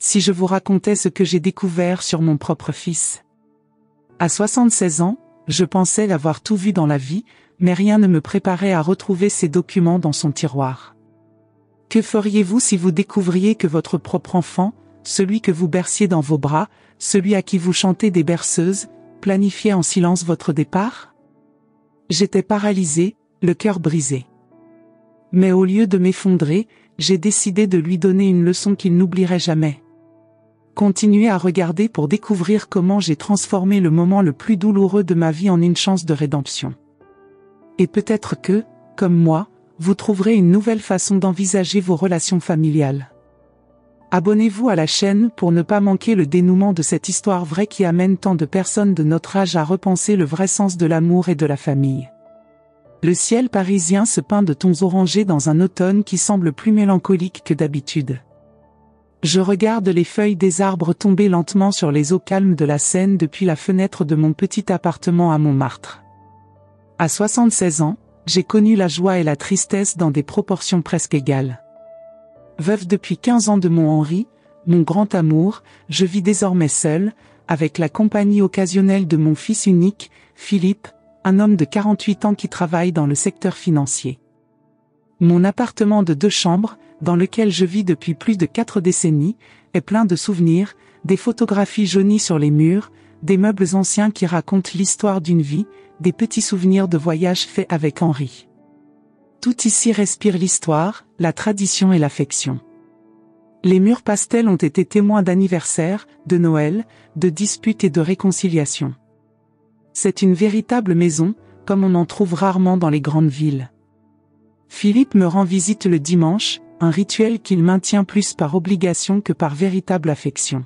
Si je vous racontais ce que j'ai découvert sur mon propre fils. À 76 ans, je pensais l'avoir tout vu dans la vie, mais rien ne me préparait à retrouver ces documents dans son tiroir. Que feriez-vous si vous découvriez que votre propre enfant, celui que vous berciez dans vos bras, celui à qui vous chantez des berceuses, planifiait en silence votre départ? J'étais paralysé, le cœur brisé. Mais au lieu de m'effondrer, j'ai décidé de lui donner une leçon qu'il n'oublierait jamais. Continuez à regarder pour découvrir comment j'ai transformé le moment le plus douloureux de ma vie en une chance de rédemption. Et peut-être que, comme moi, vous trouverez une nouvelle façon d'envisager vos relations familiales. Abonnez-vous à la chaîne pour ne pas manquer le dénouement de cette histoire vraie qui amène tant de personnes de notre âge à repenser le vrai sens de l'amour et de la famille. Le ciel parisien se peint de tons orangés dans un automne qui semble plus mélancolique que d'habitude. Je regarde les feuilles des arbres tomber lentement sur les eaux calmes de la Seine depuis la fenêtre de mon petit appartement à Montmartre. À 76 ans, j'ai connu la joie et la tristesse dans des proportions presque égales. Veuve depuis 15 ans de mon Henri, mon grand amour, je vis désormais seule, avec la compagnie occasionnelle de mon fils unique, Philippe, un homme de 48 ans qui travaille dans le secteur financier. Mon appartement de 2 chambres, dans lequel je vis depuis plus de 4 décennies, est plein de souvenirs, des photographies jaunies sur les murs, des meubles anciens qui racontent l'histoire d'une vie, des petits souvenirs de voyages faits avec Henri. Tout ici respire l'histoire, la tradition et l'affection. Les murs pastels ont été témoins d'anniversaires, de Noël, de disputes et de réconciliations. C'est une véritable maison, comme on en trouve rarement dans les grandes villes. Philippe me rend visite le dimanche, un rituel qu'il maintient plus par obligation que par véritable affection.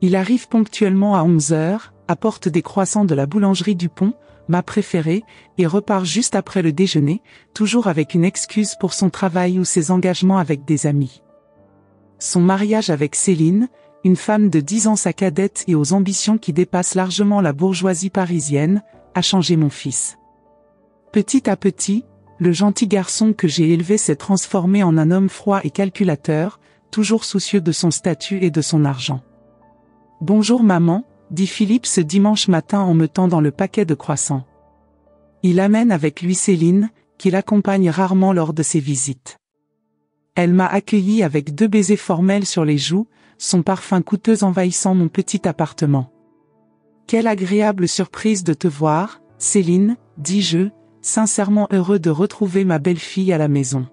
Il arrive ponctuellement à 11h, apporte des croissants de la boulangerie du Pont, ma préférée, et repart juste après le déjeuner, toujours avec une excuse pour son travail ou ses engagements avec des amis. Son mariage avec Céline, une femme de 10 ans sa cadette et aux ambitions qui dépassent largement la bourgeoisie parisienne, a changé mon fils. Petit à petit, le gentil garçon que j'ai élevé s'est transformé en un homme froid et calculateur, toujours soucieux de son statut et de son argent. « Bonjour maman », dit Philippe ce dimanche matin en me tendant le paquet de croissants. Il amène avec lui Céline, qui l'accompagne rarement lors de ses visites. Elle m'a accueilli avec 2 baisers formels sur les joues, son parfum coûteux envahissant mon petit appartement. « Quelle agréable surprise de te voir, Céline, dis-je, sincèrement heureux de retrouver ma belle-fille à la maison.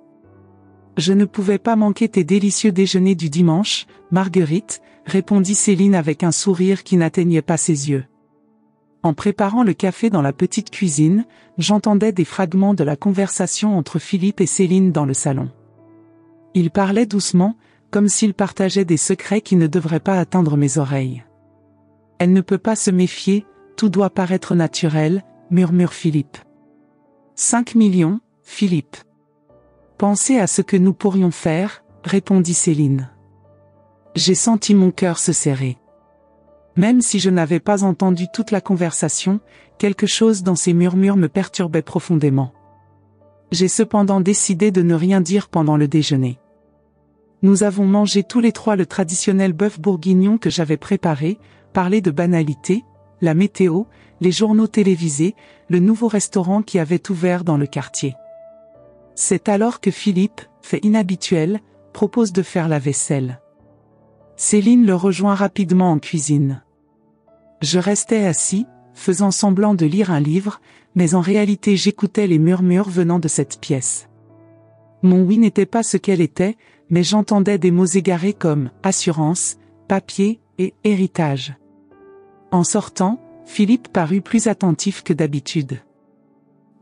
Je ne pouvais pas manquer tes délicieux déjeuners du dimanche, Marguerite, répondit Céline avec un sourire qui n'atteignait pas ses yeux. En préparant le café dans la petite cuisine, j'entendais des fragments de la conversation entre Philippe et Céline dans le salon. Ils parlaient doucement, comme s'ils partageaient des secrets qui ne devraient pas atteindre mes oreilles. Elle ne peut pas se méfier, tout doit paraître naturel, murmure Philippe. 5 millions, Philippe. Pensez à ce que nous pourrions faire, répondit Céline. J'ai senti mon cœur se serrer. Même si je n'avais pas entendu toute la conversation, quelque chose dans ces murmures me perturbait profondément. J'ai cependant décidé de ne rien dire pendant le déjeuner. Nous avons mangé tous les 3 le traditionnel bœuf bourguignon que j'avais préparé, parlé de banalités, la météo, les journaux télévisés, le nouveau restaurant qui avait ouvert dans le quartier. C'est alors que Philippe, fait inhabituel, propose de faire la vaisselle. Céline le rejoint rapidement en cuisine. Je restais assis, faisant semblant de lire un livre, mais en réalité j'écoutais les murmures venant de cette pièce. Mon oui n'était pas ce qu'elle était, mais j'entendais des mots égarés comme « assurance »,« papier » et « héritage ». En sortant, Philippe parut plus attentif que d'habitude.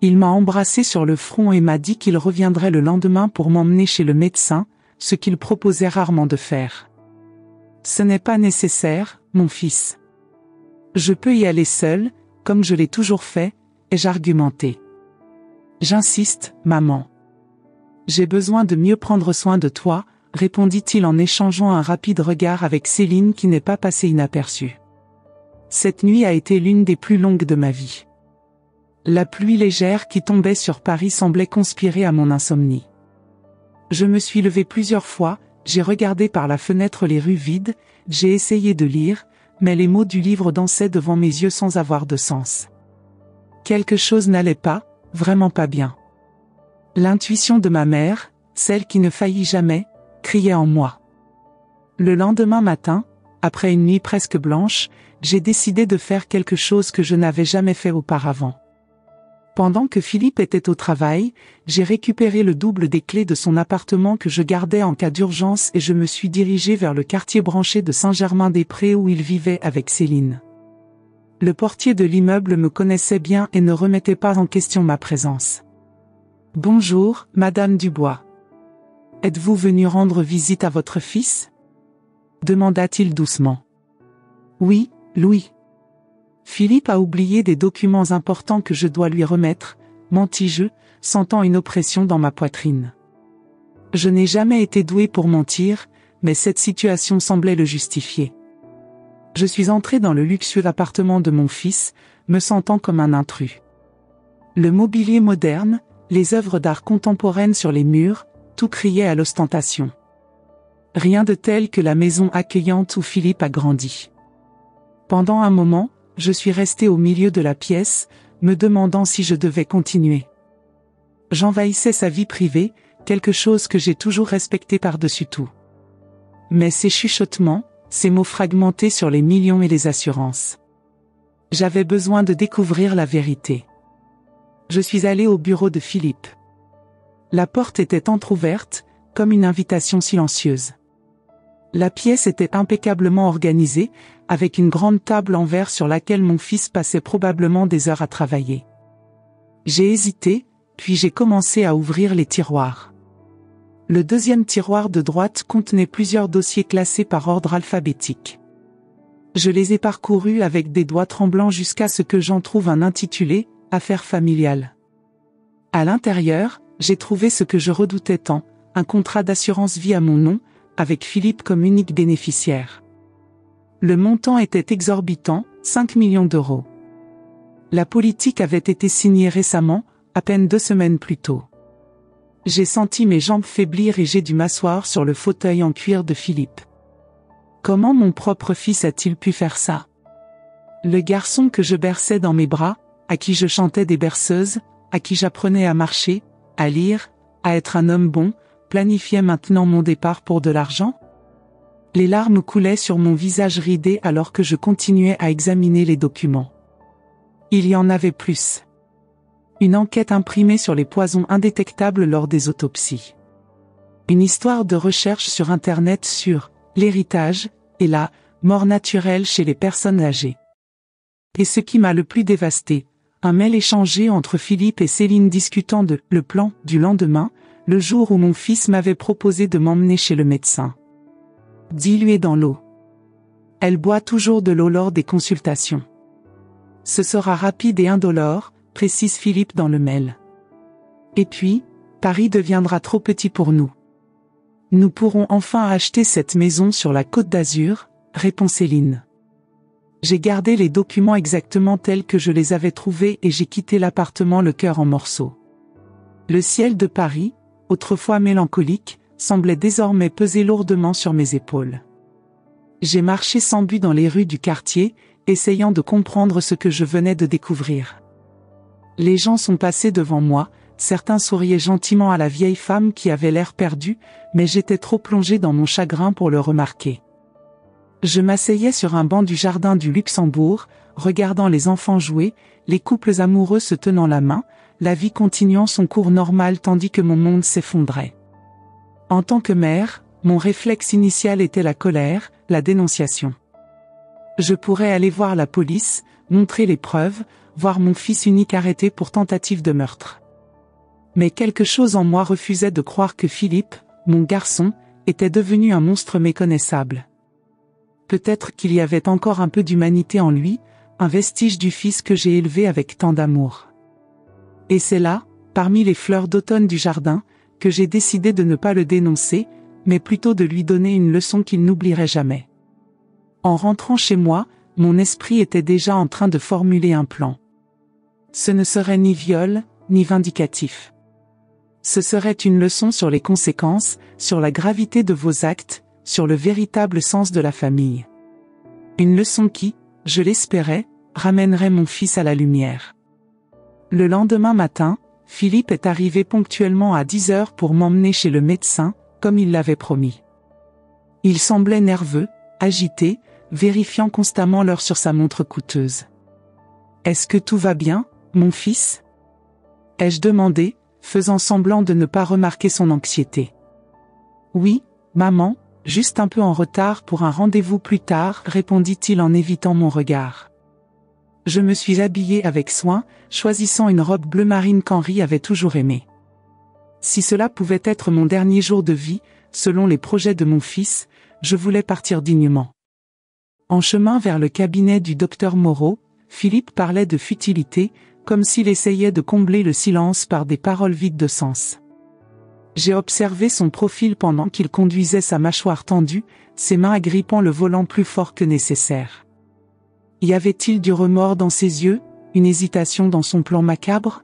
Il m'a embrassé sur le front et m'a dit qu'il reviendrait le lendemain pour m'emmener chez le médecin, ce qu'il proposait rarement de faire. « Ce n'est pas nécessaire, mon fils. Je peux y aller seul, comme je l'ai toujours fait, » ai-je argumenté. « J'insiste, maman. J'ai besoin de mieux prendre soin de toi, » répondit-il en échangeant un rapide regard avec Céline qui n'est pas passée inaperçue. Cette nuit a été l'une des plus longues de ma vie. La pluie légère qui tombait sur Paris semblait conspirer à mon insomnie. Je me suis levé plusieurs fois, j'ai regardé par la fenêtre les rues vides, j'ai essayé de lire, mais les mots du livre dansaient devant mes yeux sans avoir de sens. Quelque chose n'allait pas, vraiment pas bien. L'intuition de ma mère, celle qui ne faillit jamais, criait en moi. Le lendemain matin, après une nuit presque blanche, j'ai décidé de faire quelque chose que je n'avais jamais fait auparavant. Pendant que Philippe était au travail, j'ai récupéré le double des clés de son appartement que je gardais en cas d'urgence et je me suis dirigé vers le quartier branché de Saint-Germain-des-Prés où il vivait avec Céline. Le portier de l'immeuble me connaissait bien et ne remettait pas en question ma présence. « Bonjour, Madame Dubois. Êtes-vous venue rendre visite à votre fils ?» demanda-t-il doucement. « Oui, Louis. Philippe a oublié des documents importants que je dois lui remettre, mentis-je, sentant une oppression dans ma poitrine. Je n'ai jamais été doué pour mentir, mais cette situation semblait le justifier. Je suis entré dans le luxueux appartement de mon fils, me sentant comme un intrus. Le mobilier moderne, les œuvres d'art contemporaines sur les murs, tout criait à l'ostentation. Rien de tel que la maison accueillante où Philippe a grandi. Pendant un moment, je suis resté au milieu de la pièce, me demandant si je devais continuer. J'envahissais sa vie privée, quelque chose que j'ai toujours respecté par-dessus tout. Mais ces chuchotements, ces mots fragmentés sur les millions et les assurances. J'avais besoin de découvrir la vérité. Je suis allé au bureau de Philippe. La porte était entr'ouverte, comme une invitation silencieuse. La pièce était impeccablement organisée, avec une grande table en verre sur laquelle mon fils passait probablement des heures à travailler. J'ai hésité, puis j'ai commencé à ouvrir les tiroirs. Le deuxième tiroir de droite contenait plusieurs dossiers classés par ordre alphabétique. Je les ai parcourus avec des doigts tremblants jusqu'à ce que j'en trouve un intitulé « Affaires familiales ». À l'intérieur, j'ai trouvé ce que je redoutais tant, un contrat d'assurance vie à mon nom, avec Philippe comme unique bénéficiaire. Le montant était exorbitant, 5 millions d'euros. La politique avait été signée récemment, à peine 2 semaines plus tôt. J'ai senti mes jambes faiblir et j'ai dû m'asseoir sur le fauteuil en cuir de Philippe. Comment mon propre fils a-t-il pu faire ça? Le garçon que je berçais dans mes bras, à qui je chantais des berceuses, à qui j'apprenais à marcher, à lire, à être un homme bon, planifiait maintenant mon départ pour de l'argent? Les larmes coulaient sur mon visage ridé alors que je continuais à examiner les documents. Il y en avait plus. Une enquête imprimée sur les poisons indétectables lors des autopsies. Une histoire de recherche sur Internet sur l'héritage et la mort naturelle chez les personnes âgées. Et ce qui m'a le plus dévasté, un mail échangé entre Philippe et Céline discutant de le plan du lendemain, le jour où mon fils m'avait proposé de m'emmener chez le médecin. Dilué dans l'eau. Elle boit toujours de l'eau lors des consultations. Ce sera rapide et indolore, précise Philippe dans le mail. Et puis, Paris deviendra trop petit pour nous. Nous pourrons enfin acheter cette maison sur la Côte d'Azur, répond Céline. J'ai gardé les documents exactement tels que je les avais trouvés et j'ai quitté l'appartement le cœur en morceaux. Le ciel de Paris, autrefois mélancolique, semblait désormais peser lourdement sur mes épaules. J'ai marché sans but dans les rues du quartier, essayant de comprendre ce que je venais de découvrir. Les gens sont passés devant moi, certains souriaient gentiment à la vieille femme qui avait l'air perdue, mais j'étais trop plongé dans mon chagrin pour le remarquer. Je m'asseyais sur un banc du jardin du Luxembourg, regardant les enfants jouer, les couples amoureux se tenant la main, la vie continuant son cours normal tandis que mon monde s'effondrait. En tant que mère, mon réflexe initial était la colère, la dénonciation. Je pourrais aller voir la police, montrer les preuves, voir mon fils unique arrêté pour tentative de meurtre. Mais quelque chose en moi refusait de croire que Philippe, mon garçon, était devenu un monstre méconnaissable. Peut-être qu'il y avait encore un peu d'humanité en lui, un vestige du fils que j'ai élevé avec tant d'amour. Et c'est là, parmi les fleurs d'automne du jardin, que j'ai décidé de ne pas le dénoncer, mais plutôt de lui donner une leçon qu'il n'oublierait jamais. En rentrant chez moi, mon esprit était déjà en train de formuler un plan. Ce ne serait ni viol, ni vindicatif. Ce serait une leçon sur les conséquences, sur la gravité de vos actes, sur le véritable sens de la famille. Une leçon qui, je l'espérais, ramènerait mon fils à la lumière. Le lendemain matin, Philippe est arrivé ponctuellement à 10 heures pour m'emmener chez le médecin, comme il l'avait promis. Il semblait nerveux, agité, vérifiant constamment l'heure sur sa montre coûteuse. « Est-ce que tout va bien, mon fils ?» ai-je demandé, faisant semblant de ne pas remarquer son anxiété. « Oui, maman, juste un peu en retard pour un rendez-vous plus tard, » répondit-il en évitant mon regard. Je me suis habillée avec soin, choisissant une robe bleu marine qu'Henri avait toujours aimée. Si cela pouvait être mon dernier jour de vie, selon les projets de mon fils, je voulais partir dignement. En chemin vers le cabinet du docteur Moreau, Philippe parlait de futilité, comme s'il essayait de combler le silence par des paroles vides de sens. J'ai observé son profil pendant qu'il conduisait sa mâchoire tendue, ses mains agrippant le volant plus fort que nécessaire. Y avait-il du remords dans ses yeux, une hésitation dans son plan macabre ?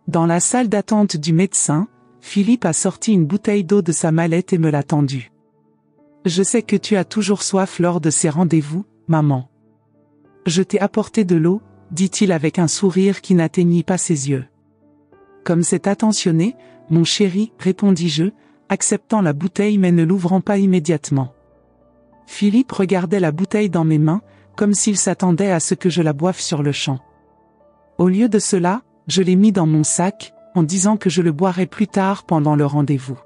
Dans la salle d'attente du médecin, Philippe a sorti une bouteille d'eau de sa mallette et me l'a tendue. « Je sais que tu as toujours soif lors de ces rendez-vous, maman. Je t'ai apporté de l'eau, » dit-il avec un sourire qui n'atteignit pas ses yeux. « Comme c'est attentionné, mon chéri, » répondis-je, acceptant la bouteille mais ne l'ouvrant pas immédiatement. Philippe regardait la bouteille dans mes mains, comme s'il s'attendait à ce que je la boive sur le champ. Au lieu de cela, je l'ai mis dans mon sac, en disant que je le boirais plus tard pendant le rendez-vous.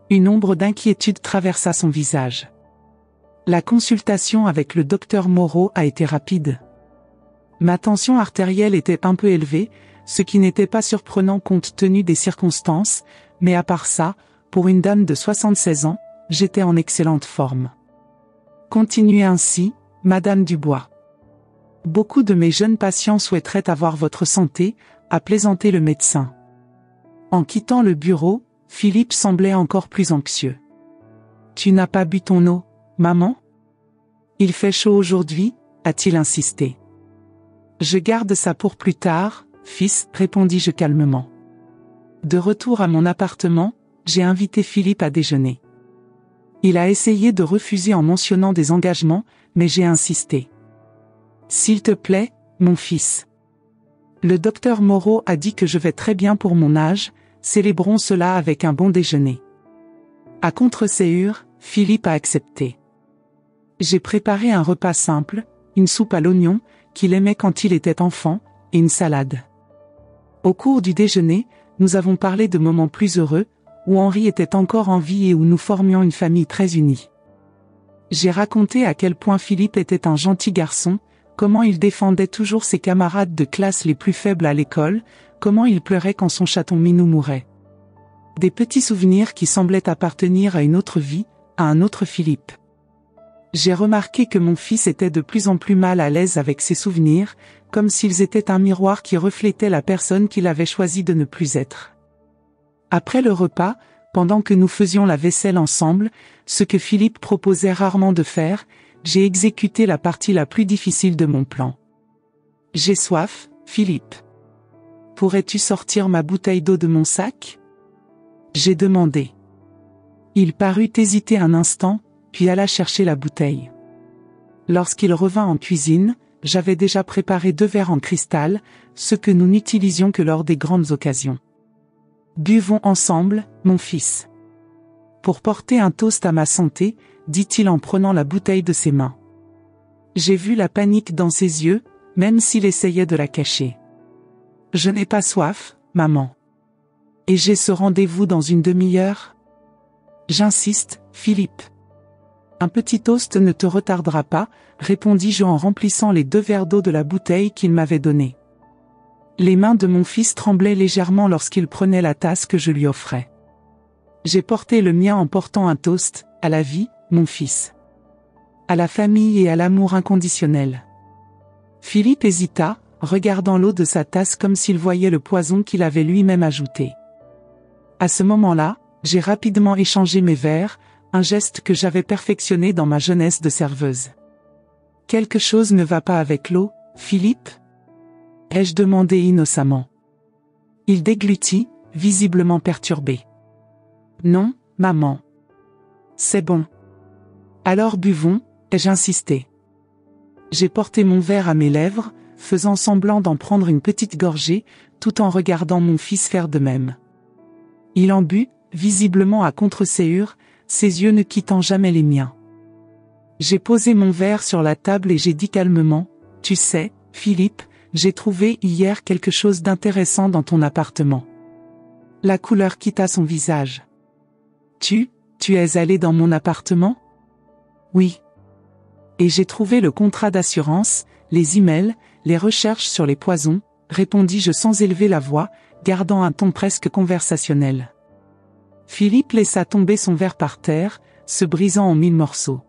Une ombre d'inquiétude traversa son visage. La consultation avec le docteur Moreau a été rapide. Ma tension artérielle était un peu élevée, ce qui n'était pas surprenant compte tenu des circonstances, mais à part ça, pour une dame de 76 ans, j'étais en excellente forme. Continuez ainsi, Madame Dubois. Beaucoup de mes jeunes patients souhaiteraient avoir votre santé, a plaisanté le médecin. En quittant le bureau, Philippe semblait encore plus anxieux. Tu n'as pas bu ton eau, maman ? Il fait chaud aujourd'hui, a-t-il insisté. Je garde ça pour plus tard, fils, répondis-je calmement. De retour à mon appartement, j'ai invité Philippe à déjeuner. Il a essayé de refuser en mentionnant des engagements, mais j'ai insisté. S'il te plaît, mon fils. Le docteur Moreau a dit que je vais très bien pour mon âge, célébrons cela avec un bon déjeuner. À contre-séhure, Philippe a accepté. J'ai préparé un repas simple, une soupe à l'oignon, qu'il aimait quand il était enfant, et une salade. Au cours du déjeuner, nous avons parlé de moments plus heureux, où Henri était encore en vie et où nous formions une famille très unie. J'ai raconté à quel point Philippe était un gentil garçon, comment il défendait toujours ses camarades de classe les plus faibles à l'école, comment il pleurait quand son chaton Minou mourait. Des petits souvenirs qui semblaient appartenir à une autre vie, à un autre Philippe. J'ai remarqué que mon fils était de plus en plus mal à l'aise avec ses souvenirs, comme s'ils étaient un miroir qui reflétait la personne qu'il avait choisi de ne plus être. Après le repas, pendant que nous faisions la vaisselle ensemble, ce que Philippe proposait rarement de faire, j'ai exécuté la partie la plus difficile de mon plan. J'ai soif, Philippe. Pourrais-tu sortir ma bouteille d'eau de mon sac ? J'ai demandé. Il parut hésiter un instant, puis alla chercher la bouteille. Lorsqu'il revint en cuisine, j'avais déjà préparé 2 verres en cristal, ce que nous n'utilisions que lors des grandes occasions. Buvons ensemble, mon fils. Pour porter un toast à ma santé, dit-il en prenant la bouteille de ses mains. J'ai vu la panique dans ses yeux, même s'il essayait de la cacher. Je n'ai pas soif, maman. Et j'ai ce rendez-vous dans une demi-heure ? J'insiste, Philippe. Un petit toast ne te retardera pas, répondis-je en remplissant les 2 verres d'eau de la bouteille qu'il m'avait donnée. Les mains de mon fils tremblaient légèrement lorsqu'il prenait la tasse que je lui offrais. J'ai porté le mien en portant un toast, à la vie, mon fils. À la famille et à l'amour inconditionnel. Philippe hésita, regardant l'eau de sa tasse comme s'il voyait le poison qu'il avait lui-même ajouté. À ce moment-là, j'ai rapidement échangé mes verres, un geste que j'avais perfectionné dans ma jeunesse de serveuse. Quelque chose ne va pas avec l'eau, Philippe ? Ai-je demandé innocemment. Il déglutit, visiblement perturbée. Non, maman. C'est bon. Alors buvons, ai-je insisté. J'ai porté mon verre à mes lèvres, faisant semblant d'en prendre une petite gorgée, tout en regardant mon fils faire de même. Il en but, visiblement à contre-séhure, ses yeux ne quittant jamais les miens. J'ai posé mon verre sur la table et j'ai dit calmement, « Tu sais, Philippe, j'ai trouvé hier quelque chose d'intéressant dans ton appartement. » La couleur quitta son visage. « Tu es allé dans mon appartement ? » ?»« Oui. » « Et j'ai trouvé le contrat d'assurance, les emails, les recherches sur les poisons, » répondis-je sans élever la voix, gardant un ton presque conversationnel. Philippe laissa tomber son verre par terre, se brisant en 1000 morceaux.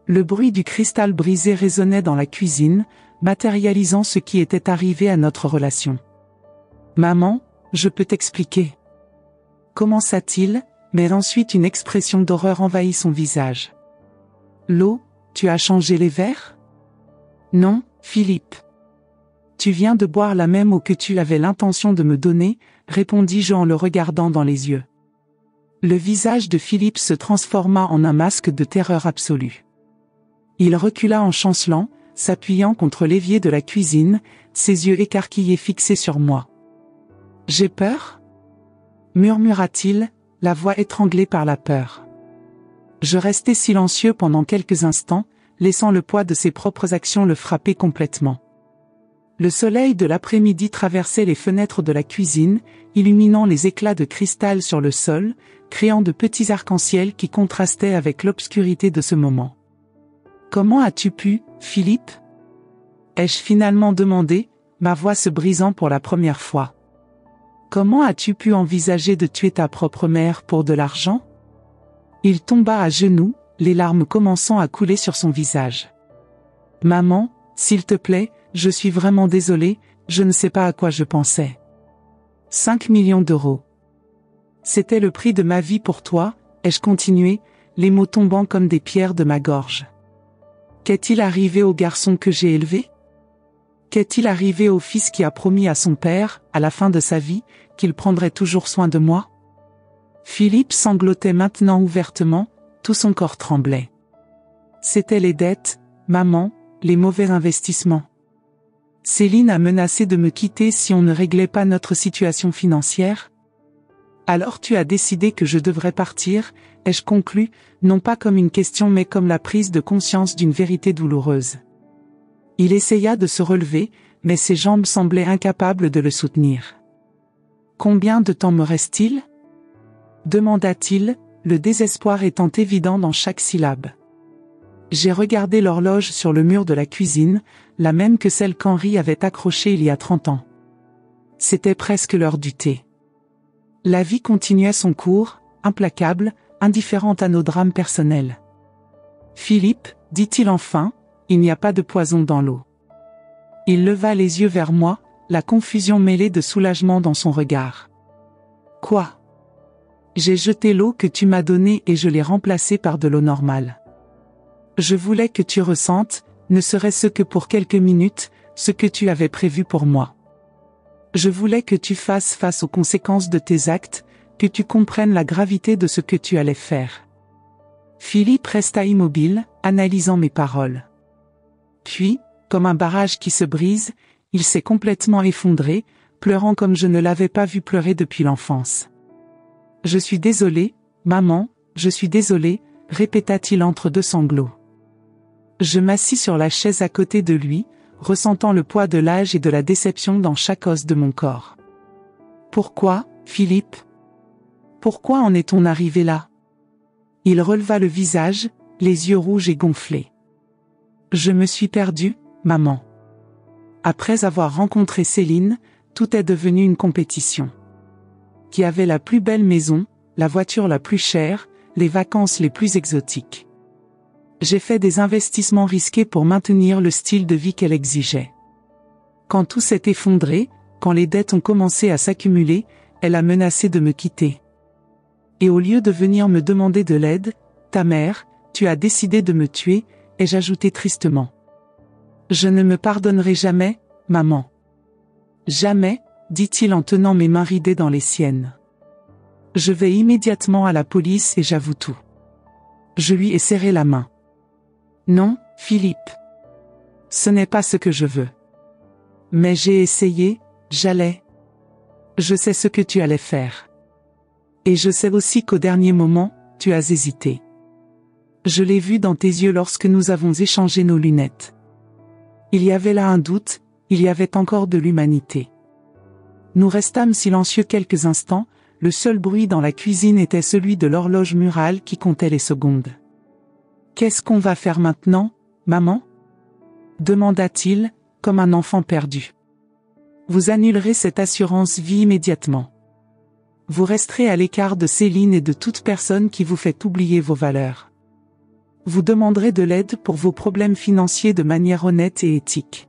Le bruit du cristal brisé résonnait dans la cuisine, matérialisant ce qui était arrivé à notre relation. « Maman, je peux t'expliquer. » Commença-t-il, mais ensuite une expression d'horreur envahit son visage. « L'eau, tu as changé les verres ? » ? Non, Philippe. Tu viens de boire la même eau que tu avais l'intention de me donner, répondis-je en le regardant dans les yeux. Le visage de Philippe se transforma en un masque de terreur absolue. Il recula en chancelant, s'appuyant contre l'évier de la cuisine, ses yeux écarquillés fixés sur moi. « J'ai peur ? » murmura-t-il, la voix étranglée par la peur. Je restai silencieux pendant quelques instants, laissant le poids de ses propres actions le frapper complètement. Le soleil de l'après-midi traversait les fenêtres de la cuisine, illuminant les éclats de cristal sur le sol, créant de petits arcs-en-ciel qui contrastaient avec l'obscurité de ce moment. « Comment as-tu pu, Philippe ? » ai-je finalement demandé, ma voix se brisant pour la première fois. « Comment as-tu pu envisager de tuer ta propre mère pour de l'argent ? » Il tomba à genoux, les larmes commençant à couler sur son visage. « Maman, s'il te plaît, je suis vraiment désolé, je ne sais pas à quoi je pensais. 5 millions d'euros. C'était le prix de ma vie pour toi, ai-je continué, les mots tombant comme des pierres de ma gorge. Qu'est-il arrivé au garçon que j'ai élevé ? Qu'est-il arrivé au fils qui a promis à son père, à la fin de sa vie, qu'il prendrait toujours soin de moi ? Philippe sanglotait maintenant ouvertement, tout son corps tremblait. C'étaient les dettes, maman, les mauvais investissements. Céline a menacé de me quitter si on ne réglait pas notre situation financière. Alors tu as décidé que je devrais partir, ai-je conclu, non pas comme une question mais comme la prise de conscience d'une vérité douloureuse. Il essaya de se relever, mais ses jambes semblaient incapables de le soutenir. Combien de temps me reste-t-il ? demanda-t-il, le désespoir étant évident dans chaque syllabe. J'ai regardé l'horloge sur le mur de la cuisine, la même que celle qu'Henri avait accrochée il y a 30 ans. C'était presque l'heure du thé. La vie continuait son cours, implacable, indifférente à nos drames personnels. « Philippe, dit-il enfin, il n'y a pas de poison dans l'eau. » Il leva les yeux vers moi, la confusion mêlée de soulagement dans son regard. « Quoi ? » J'ai jeté l'eau que tu m'as donnée et je l'ai remplacée par de l'eau normale. Je voulais que tu ressentes, ne serait-ce que pour quelques minutes, ce que tu avais prévu pour moi. Je voulais que tu fasses face aux conséquences de tes actes, que tu comprennes la gravité de ce que tu allais faire. Philippe resta immobile, analysant mes paroles. Puis, comme un barrage qui se brise, il s'est complètement effondré, pleurant comme je ne l'avais pas vu pleurer depuis l'enfance. « Je suis désolé, maman, je suis désolé, » répéta-t-il entre deux sanglots. Je m'assis sur la chaise à côté de lui, ressentant le poids de l'âge et de la déception dans chaque os de mon corps. « Pourquoi, Philippe ? Pourquoi en est-on arrivé là ?» Il releva le visage, les yeux rouges et gonflés. « Je me suis perdu, maman. Après avoir rencontré Céline, tout est devenu une compétition. Qui avait la plus belle maison, la voiture la plus chère, les vacances les plus exotiques. J'ai fait des investissements risqués pour maintenir le style de vie qu'elle exigeait. Quand tout s'est effondré, quand les dettes ont commencé à s'accumuler, elle a menacé de me quitter. Et au lieu de venir me demander de l'aide, ta mère, tu as décidé de me tuer, ai-je ajouté tristement. Je ne me pardonnerai jamais, maman. Jamais, dit-il en tenant mes mains ridées dans les siennes. Je vais immédiatement à la police et j'avoue tout. Je lui ai serré la main. Non, Philippe. Ce n'est pas ce que je veux. Mais j'ai essayé, j'allais. Je sais ce que tu allais faire. Et je sais aussi qu'au dernier moment, tu as hésité. Je l'ai vu dans tes yeux lorsque nous avons échangé nos lunettes. Il y avait là un doute, il y avait encore de l'humanité. Nous restâmes silencieux quelques instants, le seul bruit dans la cuisine était celui de l'horloge murale qui comptait les secondes. « Qu'est-ce qu'on va faire maintenant, maman ?» demanda-t-il, comme un enfant perdu. « Vous annulerez cette assurance vie immédiatement. Vous resterez à l'écart de Céline et de toute personne qui vous fait oublier vos valeurs. Vous demanderez de l'aide pour vos problèmes financiers de manière honnête et éthique.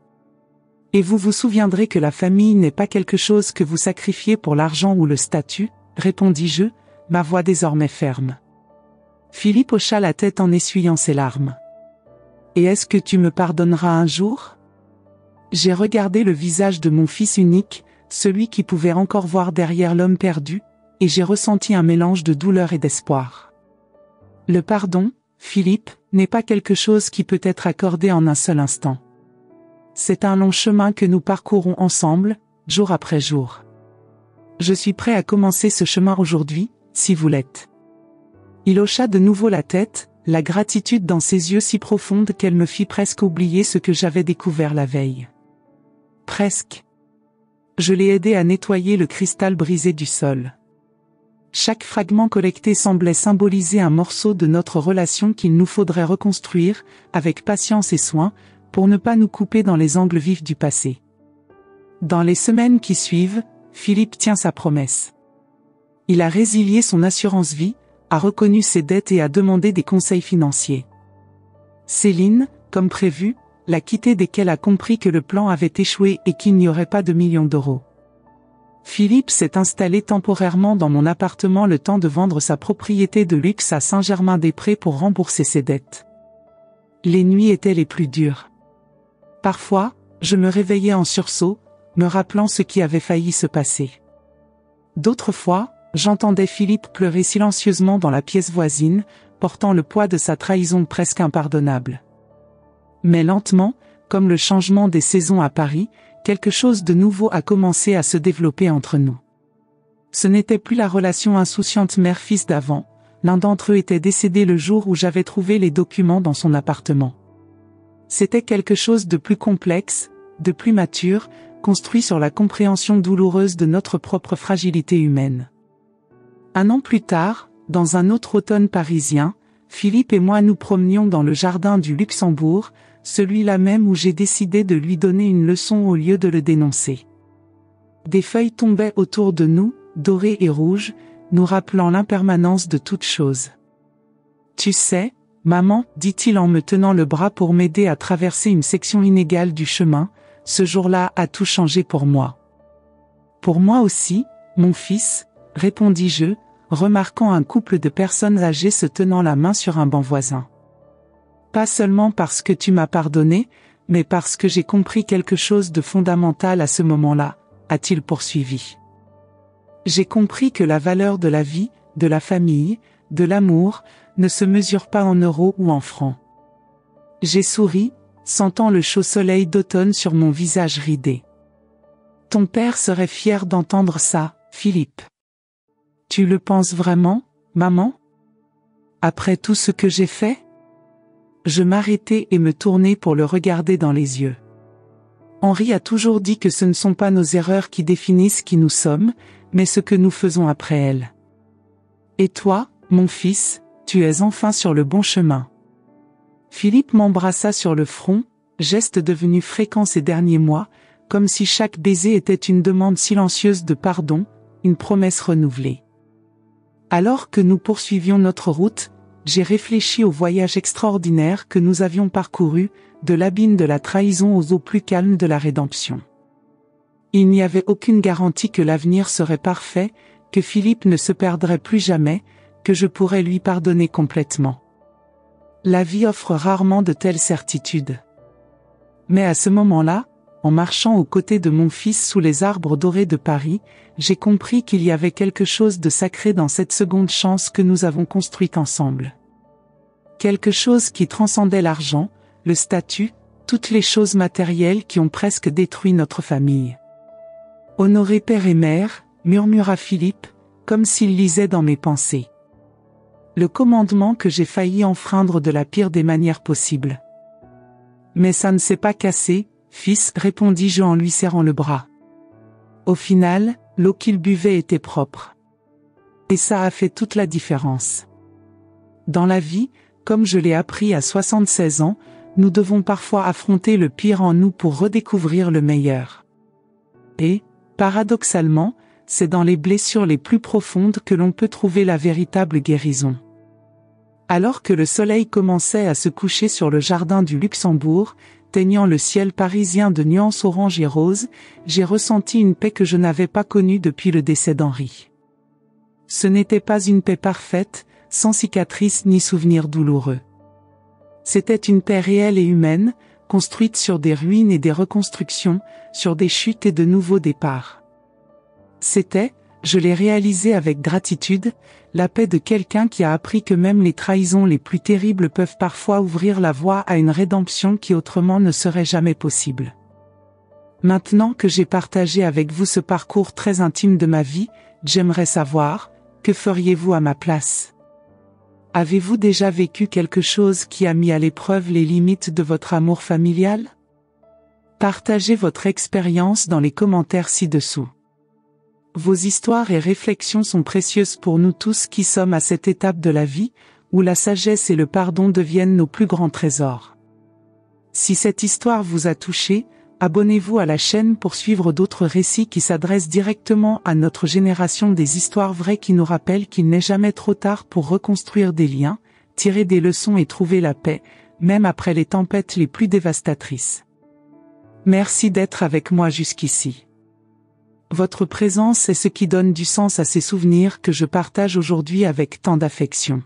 Et vous vous souviendrez que la famille n'est pas quelque chose que vous sacrifiez pour l'argent ou le statut, répondis-je, ma voix désormais ferme. Philippe hocha la tête en essuyant ses larmes. Et est-ce que tu me pardonneras un jour ? J'ai regardé le visage de mon fils unique, celui qui pouvait encore voir derrière l'homme perdu, et j'ai ressenti un mélange de douleur et d'espoir. Le pardon, Philippe, n'est pas quelque chose qui peut être accordé en un seul instant. C'est un long chemin que nous parcourons ensemble, jour après jour. Je suis prêt à commencer ce chemin aujourd'hui, si vous l'êtes. Il hocha de nouveau la tête, la gratitude dans ses yeux si profonde qu'elle me fit presque oublier ce que j'avais découvert la veille. Presque. Je l'ai aidé à nettoyer le cristal brisé du sol. Chaque fragment collecté semblait symboliser un morceau de notre relation qu'il nous faudrait reconstruire, avec patience et soin, pour ne pas nous couper dans les angles vifs du passé. Dans les semaines qui suivent, Philippe tient sa promesse. Il a résilié son assurance vie, a reconnu ses dettes et a demandé des conseils financiers. Céline, comme prévu, l'a quitté dès qu'elle a compris que le plan avait échoué et qu'il n'y aurait pas de millions d'euros. Philippe s'est installé temporairement dans mon appartement le temps de vendre sa propriété de luxe à Saint-Germain-des-Prés pour rembourser ses dettes. Les nuits étaient les plus dures. Parfois, je me réveillais en sursaut, me rappelant ce qui avait failli se passer. D'autres fois, j'entendais Philippe pleurer silencieusement dans la pièce voisine, portant le poids de sa trahison presque impardonnable. Mais lentement, comme le changement des saisons à Paris, quelque chose de nouveau a commencé à se développer entre nous. Ce n'était plus la relation insouciante mère-fils d'avant, l'un d'entre eux était décédé le jour où j'avais trouvé les documents dans son appartement. C'était quelque chose de plus complexe, de plus mature, construit sur la compréhension douloureuse de notre propre fragilité humaine. 1 an plus tard, dans un autre automne parisien, Philippe et moi nous promenions dans le jardin du Luxembourg, celui-là même où j'ai décidé de lui donner une leçon au lieu de le dénoncer. Des feuilles tombaient autour de nous, dorées et rouges, nous rappelant l'impermanence de toute chose. « Tu sais, maman, dit-il en me tenant le bras pour m'aider à traverser une section inégale du chemin, ce jour-là a tout changé pour moi. »« Pour moi aussi, mon fils, » répondis-je, remarquant un couple de personnes âgées se tenant la main sur un banc voisin. « Pas seulement parce que tu m'as pardonné, mais parce que j'ai compris quelque chose de fondamental à ce moment-là, a-t-il poursuivi. J'ai compris que la valeur de la vie, de la famille, de l'amour, ne se mesure pas en euros ou en francs. J'ai souri, sentant le chaud soleil d'automne sur mon visage ridé. Ton père serait fier d'entendre ça, Philippe. Tu le penses vraiment, maman? Après tout ce que j'ai fait? Je m'arrêtai et me tournai pour le regarder dans les yeux. Henri a toujours dit que ce ne sont pas nos erreurs qui définissent qui nous sommes, mais ce que nous faisons après elles. Et toi, mon fils, tu es enfin sur le bon chemin. Philippe m'embrassa sur le front, geste devenu fréquent ces derniers mois, comme si chaque baiser était une demande silencieuse de pardon, une promesse renouvelée. Alors que nous poursuivions notre route, j'ai réfléchi au voyage extraordinaire que nous avions parcouru, de l'abîme de la trahison aux eaux plus calmes de la rédemption. Il n'y avait aucune garantie que l'avenir serait parfait, que Philippe ne se perdrait plus jamais, que je pourrais lui pardonner complètement. La vie offre rarement de telles certitudes. Mais à ce moment-là, en marchant aux côtés de mon fils sous les arbres dorés de Paris, j'ai compris qu'il y avait quelque chose de sacré dans cette seconde chance que nous avons construite ensemble. Quelque chose qui transcendait l'argent, le statut, toutes les choses matérielles qui ont presque détruit notre famille. Honoré père et mère, murmura Philippe, comme s'il lisait dans mes pensées. Le commandement que j'ai failli enfreindre de la pire des manières possibles. Mais ça ne s'est pas cassé, fils, répondis-je en lui serrant le bras. Au final, l'eau qu'il buvait était propre. Et ça a fait toute la différence. Dans la vie, comme je l'ai appris à 76 ans, nous devons parfois affronter le pire en nous pour redécouvrir le meilleur. Et, paradoxalement, c'est dans les blessures les plus profondes que l'on peut trouver la véritable guérison. Alors que le soleil commençait à se coucher sur le jardin du Luxembourg, teignant le ciel parisien de nuances orange et rose, j'ai ressenti une paix que je n'avais pas connue depuis le décès d'Henri. Ce n'était pas une paix parfaite, sans cicatrices ni souvenirs douloureux. C'était une paix réelle et humaine, construite sur des ruines et des reconstructions, sur des chutes et de nouveaux départs. C'était, je l'ai réalisé avec gratitude, la paix de quelqu'un qui a appris que même les trahisons les plus terribles peuvent parfois ouvrir la voie à une rédemption qui autrement ne serait jamais possible. Maintenant que j'ai partagé avec vous ce parcours très intime de ma vie, j'aimerais savoir, que feriez-vous à ma place ? Avez-vous déjà vécu quelque chose qui a mis à l'épreuve les limites de votre amour familial ? Partagez votre expérience dans les commentaires ci-dessous. Vos histoires et réflexions sont précieuses pour nous tous qui sommes à cette étape de la vie, où la sagesse et le pardon deviennent nos plus grands trésors. Si cette histoire vous a touché, abonnez-vous à la chaîne pour suivre d'autres récits qui s'adressent directement à notre génération, des histoires vraies qui nous rappellent qu'il n'est jamais trop tard pour reconstruire des liens, tirer des leçons et trouver la paix, même après les tempêtes les plus dévastatrices. Merci d'être avec moi jusqu'ici. Votre présence est ce qui donne du sens à ces souvenirs que je partage aujourd'hui avec tant d'affection.